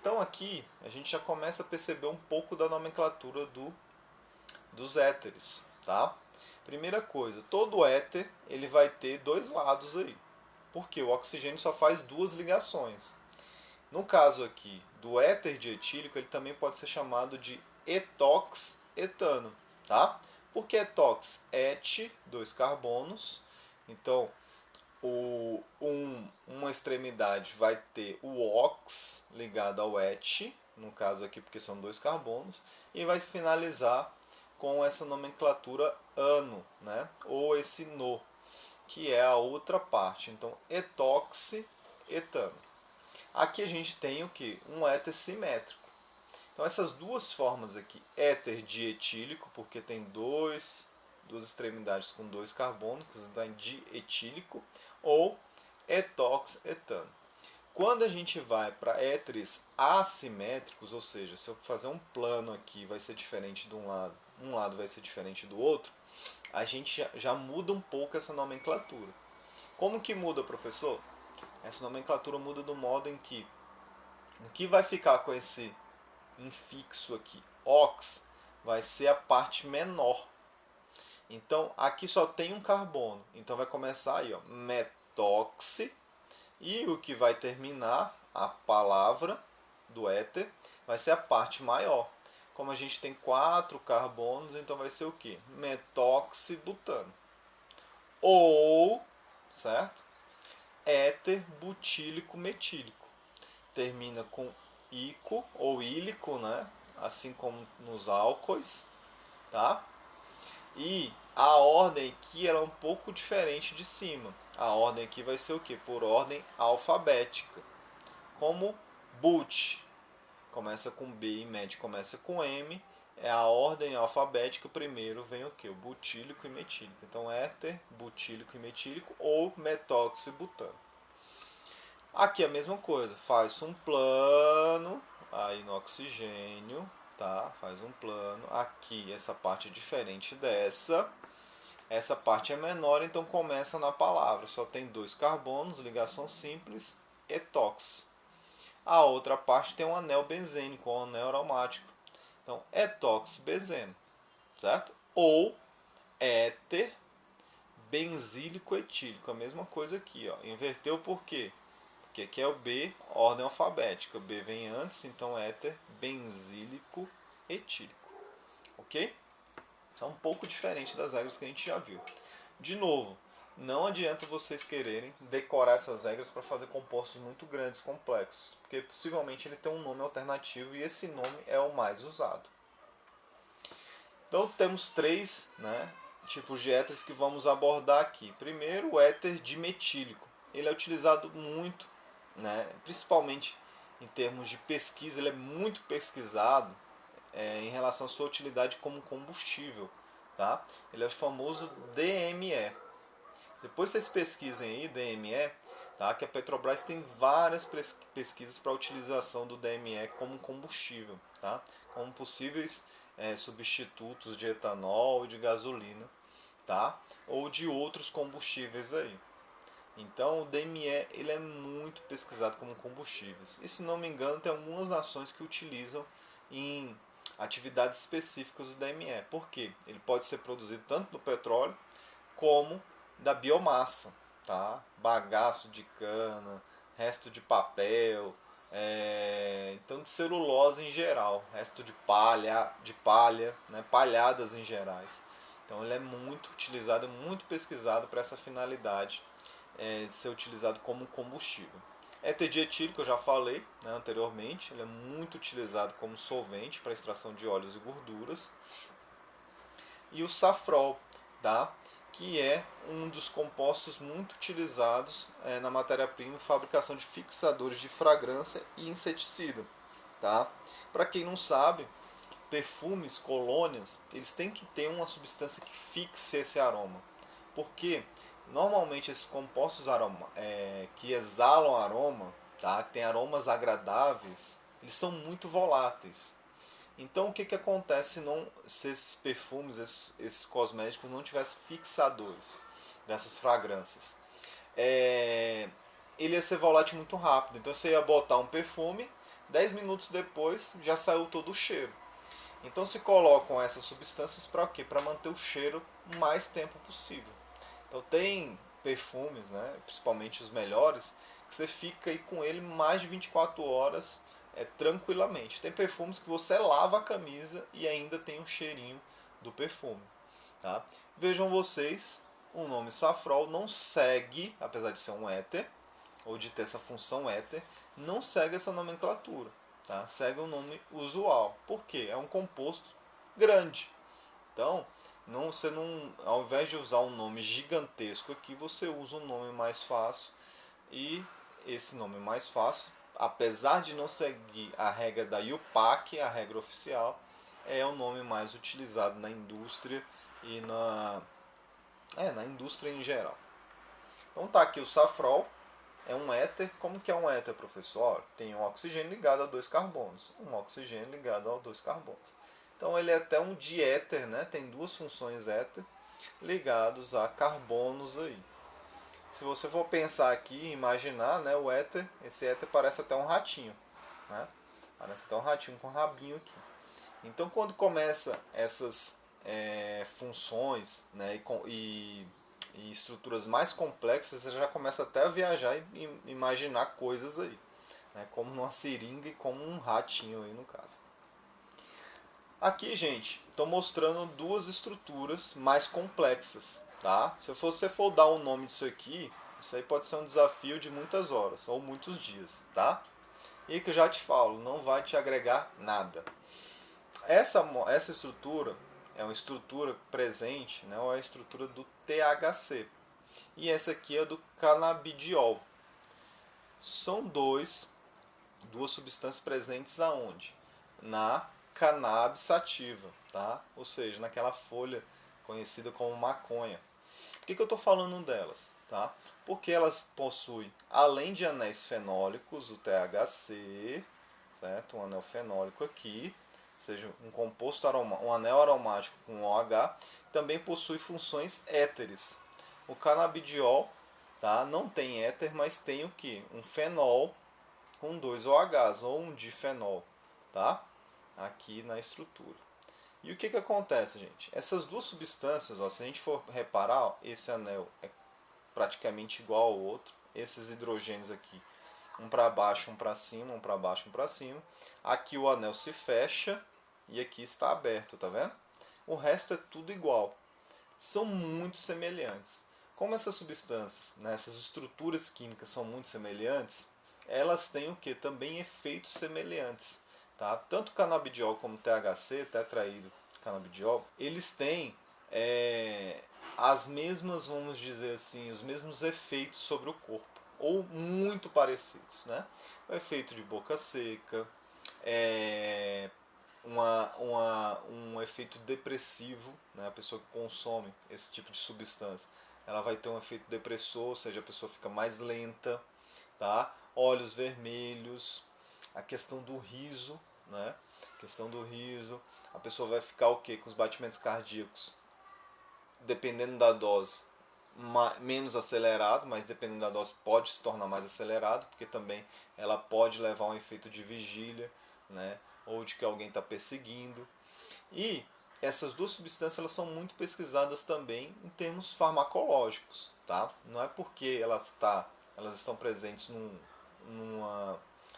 Então aqui a gente já começa a perceber um pouco da nomenclatura dos éteres, tá? Primeira coisa, todo éter ele vai ter dois lados aí, porque o oxigênio só faz duas ligações. No caso aqui do éter dietílico, ele também pode ser chamado de etox-etano, tá? Por que etox? Et, dois carbonos. Então, uma extremidade vai ter o ox ligado ao et, no caso aqui porque são dois carbonos, e vai finalizar com essa nomenclatura ano, né? Ou esse no, que é a outra parte. Então, etoxi-etano. Aqui a gente tem o que? Um éter simétrico. Então essas duas formas aqui, éter dietílico, porque tem duas extremidades com dois carbônicos, então é dietílico, ou etox-etano. Quando a gente vai para éteres assimétricos, ou seja, se eu fazer um plano aqui vai ser diferente de um lado vai ser diferente do outro, a gente já muda um pouco essa nomenclatura. Como que muda, professor? Essa nomenclatura muda do modo em que o que vai ficar com esse infixo aqui, ox, vai ser a parte menor. Então aqui só tem um carbono, então vai começar aí, ó, metóxi, e o que vai terminar a palavra do éter vai ser a parte maior. Como a gente tem 4 carbonos, então vai ser o que? Metoxibutano. Ou, certo? Éter butílico metílico. Termina com ico ou ílico, né? Assim como nos álcoois, tá? E a ordem aqui era um pouco diferente de cima. A ordem aqui vai ser o que? Por ordem alfabética. Como but começa com B e met começa com M, é a ordem alfabética. Primeiro vem o que? O butílico e metílico. Então éter, butílico e metílico ou metoxibutano. Aqui é a mesma coisa, faz um plano aí no oxigênio, tá? Faz um plano. Aqui essa parte é diferente dessa. Essa parte é menor, então começa na palavra. Só tem dois carbonos, ligação simples, etox. A outra parte tem um anel benzênico, um anel aromático. Então, etox-benzeno, certo? Ou éter benzílico etílico, a mesma coisa aqui, ó. Inverteu por quê? Porque aqui é o B, ordem alfabética. O B vem antes, então éter benzílico etílico. Ok? É um pouco diferente das regras que a gente já viu. De novo, não adianta vocês quererem decorar essas regras para fazer compostos muito grandes, complexos, porque possivelmente ele tem um nome alternativo e esse nome é o mais usado. Então temos três, né, tipos de éteres que vamos abordar aqui. Primeiro, o éter dimetílico. Ele é utilizado muito, né, principalmente em termos de pesquisa, ele é muito pesquisado em relação à sua utilidade como combustível. Tá? Ele é o famoso DME. Depois vocês pesquisem aí DME, tá? Que a Petrobras tem várias pesquisas para a utilização do DME como combustível, tá? Como possíveis substitutos de etanol e de gasolina, tá? Ou de outros combustíveis aí. Então o DME ele é muito pesquisado como combustíveis. E se não me engano tem algumas nações que utilizam em atividades específicas do DME. Por quê? Ele pode ser produzido tanto do petróleo como da biomassa, tá? Bagaço de cana, resto de papel, então de celulose em geral, resto de palha, né? Palhadas em gerais. Então ele é muito utilizado, muito pesquisado para essa finalidade de ser utilizado como combustível. Éter dietílico, eu já falei, né, anteriormente, ele é muito utilizado como solvente para extração de óleos e gorduras. E o safrol, tá? Que é um dos compostos muito utilizados na matéria-prima fabricação de fixadores de fragrância e inseticida. Tá? Para quem não sabe, perfumes, colônias, eles têm que ter uma substância que fixe esse aroma. Porque normalmente esses compostos que exalam aroma, tá? Que tem aromas agradáveis, eles são muito voláteis. Então o que acontece se esses perfumes, esses cosméticos não tivessem fixadores dessas fragrâncias? Ele ia ser volátil muito rápido. Então você ia botar um perfume, 10 minutos depois já saiu todo o cheiro. Então se colocam essas substâncias para quê? Para manter o cheiro o mais tempo possível. Então tem perfumes, né, principalmente os melhores, que você fica aí com ele mais de 24 horas tranquilamente. Tem perfumes que você lava a camisa e ainda tem um cheirinho do perfume. Tá? Vejam vocês, o nome Safrol não segue, apesar de ser um éter, ou de ter essa função éter, não segue essa nomenclatura. Tá? Segue o nome usual. Por quê? É um composto grande. Então, você não, ao invés de usar um nome gigantesco aqui, você usa um nome mais fácil. E esse nome mais fácil, apesar de não seguir a regra da IUPAC, a regra oficial, é o nome mais utilizado na indústria e na indústria em geral. Então tá aqui o Safrol, é um éter. Como que é um éter, professor? Tem um oxigênio ligado a dois carbonos, um oxigênio ligado a dois carbonos. Então ele é até um diéter, né? Tem duas funções éter ligados a carbonos aí. Se você for pensar aqui, imaginar, né, o éter, esse éter parece até um ratinho, né? Parece até um ratinho com um rabinho aqui. Então quando começa essas funções, né, e estruturas mais complexas, você já começa até a viajar e imaginar coisas aí, né, como numa seringa e como um ratinho aí no caso. Aqui, gente, estou mostrando duas estruturas mais complexas, tá? Se você for dar um nome disso aqui, isso aí pode ser um desafio de muitas horas ou muitos dias, tá? E que eu já te falo, não vai te agregar nada. Essa estrutura é uma estrutura presente, né, ou é a estrutura do THC. E essa aqui é do canabidiol. São duas substâncias presentes aonde? Na cannabis sativa, tá? Ou seja, naquela folha conhecida como maconha. Por que eu estou falando delas? Tá? Porque elas possuem, além de anéis fenólicos, o THC, certo? Um anel fenólico aqui, ou seja, um composto um anel aromático com OH, também possui funções éteres. O canabidiol, tá? Não tem éter, mas tem o que? Um fenol com dois OHs, ou um difenol, tá? Aqui na estrutura. E o que acontece, gente? Essas duas substâncias, ó, se a gente for reparar, ó, esse anel é praticamente igual ao outro. Esses hidrogênios aqui, um para baixo, um para cima, um para baixo, um para cima. Aqui o anel se fecha e aqui está aberto, tá vendo? O resto é tudo igual. São muito semelhantes. Como essas substâncias, né, essas estruturas químicas são muito semelhantes, elas têm o que? Também efeitos semelhantes. Tá? Tanto o canabidiol como o THC, tetraído canabidiol, eles têm as mesmas, vamos dizer assim, os mesmos efeitos sobre o corpo, ou muito parecidos. Né? O efeito de boca seca, um efeito depressivo, né? A pessoa que consome esse tipo de substância, ela vai ter um efeito depressor, ou seja, a pessoa fica mais lenta, tá? Olhos vermelhos, a questão do riso, né? A questão do riso, a pessoa vai ficar o quê? Com os batimentos cardíacos, dependendo da dose, menos acelerado, mas dependendo da dose pode se tornar mais acelerado, porque também ela pode levar a um efeito de vigília, né? Ou de que alguém está perseguindo. E essas duas substâncias elas são muito pesquisadas também em termos farmacológicos, tá? Não é porque elas estão presentes num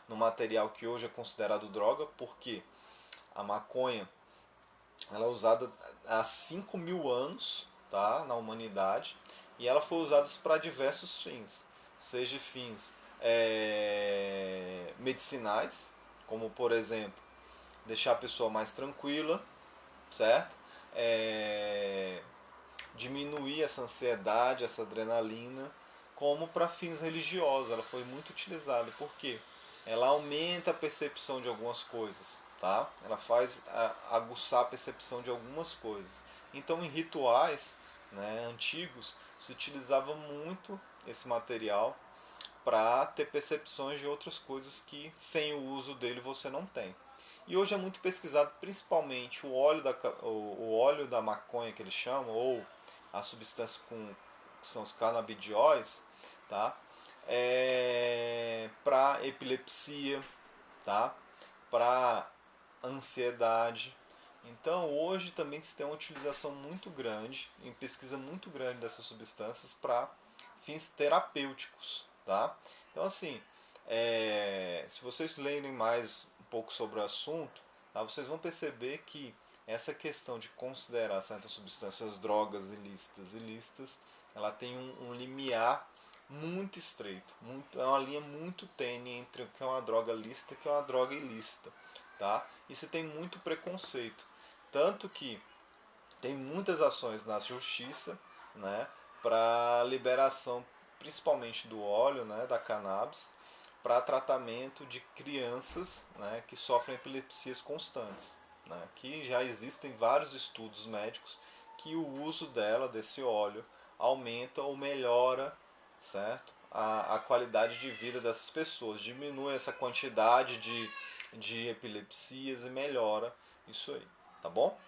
material que hoje é considerado droga, porque a maconha ela é usada há 5.000 anos, tá, na humanidade, e ela foi usada para diversos fins, seja fins medicinais, como por exemplo deixar a pessoa mais tranquila, certo? Diminuir essa ansiedade, essa adrenalina, como para fins religiosos. Ela foi muito utilizada, porque ela aumenta a percepção de algumas coisas, tá? Ela faz aguçar a percepção de algumas coisas. Então, em rituais, né, antigos, se utilizava muito esse material para ter percepções de outras coisas que sem o uso dele você não tem. E hoje é muito pesquisado principalmente o óleo da maconha que eles chamam, ou as substâncias que são os canabidióis, tá? Para epilepsia, tá? Para ansiedade. Então hoje também se tem uma utilização muito grande, em pesquisa muito grande dessas substâncias para fins terapêuticos, tá? Então assim, se vocês lerem mais um pouco sobre o assunto, tá, vocês vão perceber que essa questão de considerar certas substâncias drogas ilícitas, ela tem um limiar muito estreito, é uma linha muito tênue entre o que é uma droga lícita e o que é uma droga ilícita, tá? E se tem muito preconceito, tanto que tem muitas ações na justiça, né, para liberação principalmente do óleo, né, da cannabis, para tratamento de crianças, né, que sofrem epilepsias constantes, né, que já existem vários estudos médicos que o uso desse óleo aumenta ou melhora, certo? A qualidade de vida dessas pessoas, diminui essa quantidade de epilepsias e melhora isso aí, tá bom?